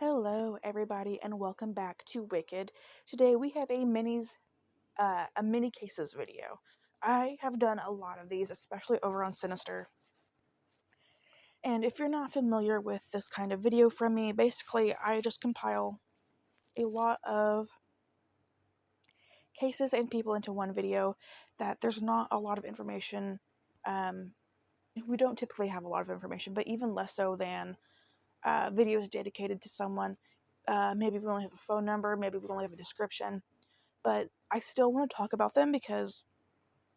Hello, everybody, and welcome back to Wicked. Today we have a mini cases video. I have done a lot of these, especially over on Sinister. And if you're not familiar with this kind of video from me, basically I just compile a lot of cases and people into one video that there's not a lot of information. We don't typically have a lot of information, but even less so than videos dedicated to someone. Maybe we only have a phone number, maybe we only have a description, but I still want to talk about them because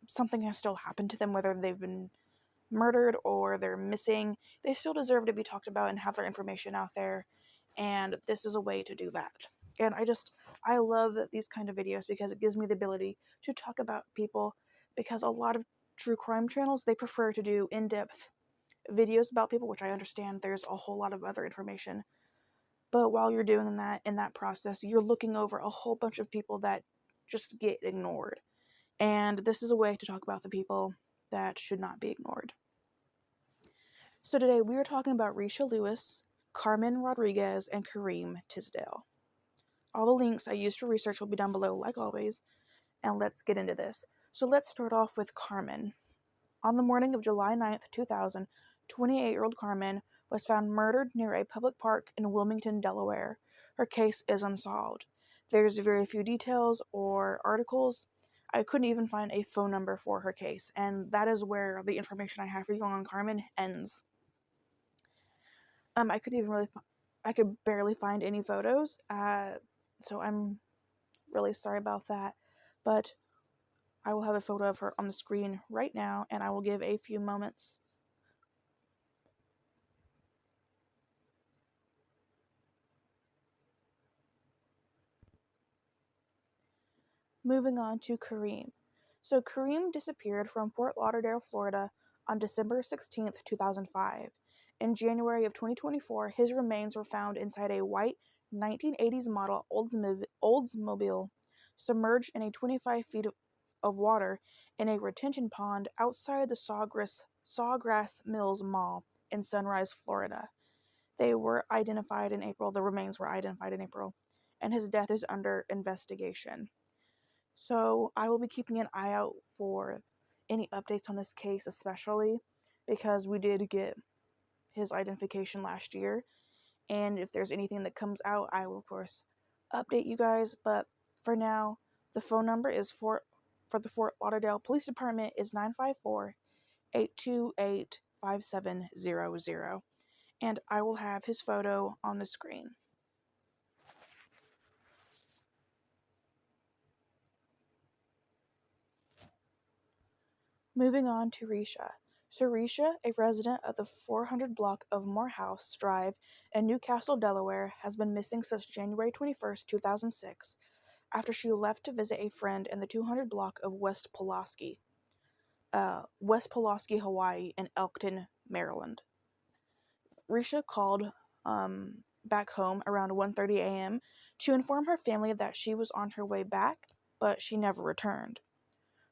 something has still happened to them, whether they've been murdered or they're missing. They still deserve to be talked about and have their information out there, and this is a way to do that. And I love these kind of videos because it gives me the ability to talk about people, because a lot of true crime channels, they prefer to do in-depth videos about people, which I understand there's a whole lot of other information. But while you're doing that, in that process, you're looking over a whole bunch of people that just get ignored. And this is a way to talk about the people that should not be ignored. So today we are talking about Risha Lewis, Carmen Rodriguez, and Kareem Tisdale. All the links I used for research will be down below, like always, and let's get into this. So let's start off with Carmen. On the morning of July 9th, 2000, 28-year-old Carmen was found murdered near a public park in Wilmington, Delaware. Her case is unsolved. There's very few details or articles. I couldn't even find a phone number for her case, and that is where the information I have for you on Carmen ends. I could barely find any photos, so I'm really sorry about that, but I will have a photo of her on the screen right now, and I will give a few moments. Moving on to Kareem. So Kareem disappeared from Fort Lauderdale, Florida on December 16th, 2005. In January of 2024, his remains were found inside a white 1980s model Oldsmobile, submerged in 25 feet of water in a retention pond outside the Sawgrass Mills Mall in Sunrise, Florida. The remains were identified in April, and his death is under investigation. So I will be keeping an eye out for any updates on this case, especially because we did get his identification last year. And if there's anything that comes out, I will, of course, update you guys. But for now, the phone number is for the Fort Lauderdale Police Department is 954-828-5700. And I will have his photo on the screen. Moving on to Risha. So Risha, a resident of the 400 block of Morehouse Drive in Newcastle, Delaware, has been missing since January 21st, 2006, after she left to visit a friend in the 200 block of West Pulaski, Hawaii, and Elkton, Maryland. Risha called back home around 1:30 a.m. to inform her family that she was on her way back, but she never returned.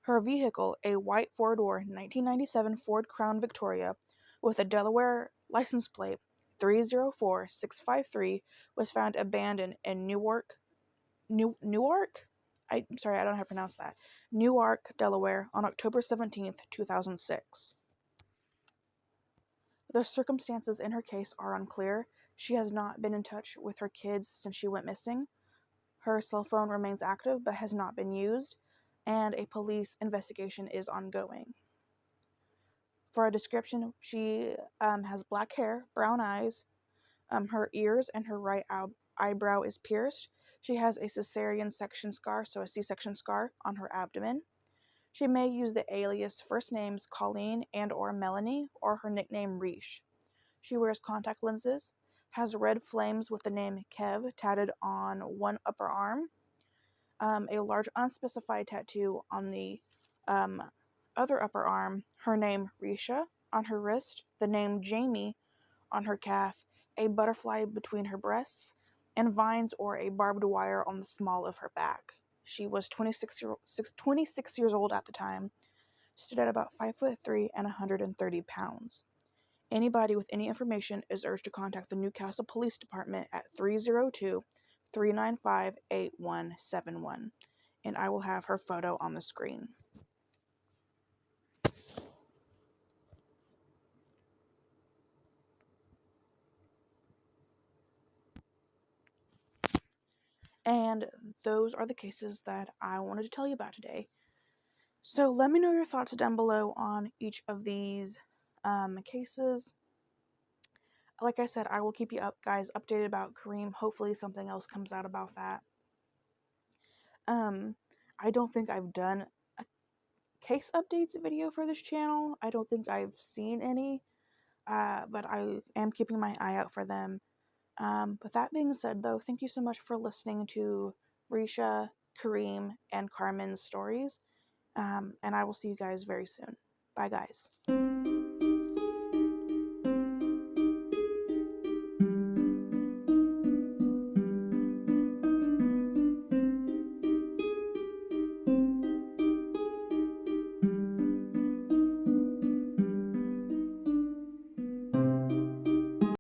Her vehicle, a white four-door 1997 Ford Crown Victoria with a Delaware license plate 304653, was found abandoned in Newark? I'm sorry, I don't know how to pronounce that. Newark, Delaware, on October 17th, 2006. The circumstances in her case are unclear. She has not been in touch with her kids since she went missing. Her cell phone remains active but has not been used, and a police investigation is ongoing. For a description, she has black hair, brown eyes, her ears and her right eyebrow is pierced. She has a cesarean section scar, so a C-section scar, on her abdomen. She may use the alias first names Colleen and or Melanie, or her nickname Rish. She wears contact lenses, has red flames with the name Kev tatted on one upper arm, a large unspecified tattoo on the other upper arm, her name Risha on her wrist, the name Jamie on her calf, a butterfly between her breasts, and vines or a barbed wire on the small of her back. She was 26 years old at the time, stood at about 5'3" and 130 pounds. Anybody with any information is urged to contact the Newcastle Police Department at 302-395-8171, and I will have her photo on the screen. And those are the cases that I wanted to tell you about today. So let me know your thoughts down below on each of these cases. Like I said, I will keep you guys updated about Kareem. Hopefully something else comes out about that. I don't think I've done a case updates video for this channel. I don't think I've seen any, but I am keeping my eye out for them. But that being said, though, thank you so much for listening to Risha, Kareem, and Carmen's stories. And I will see you guys very soon. Bye, guys.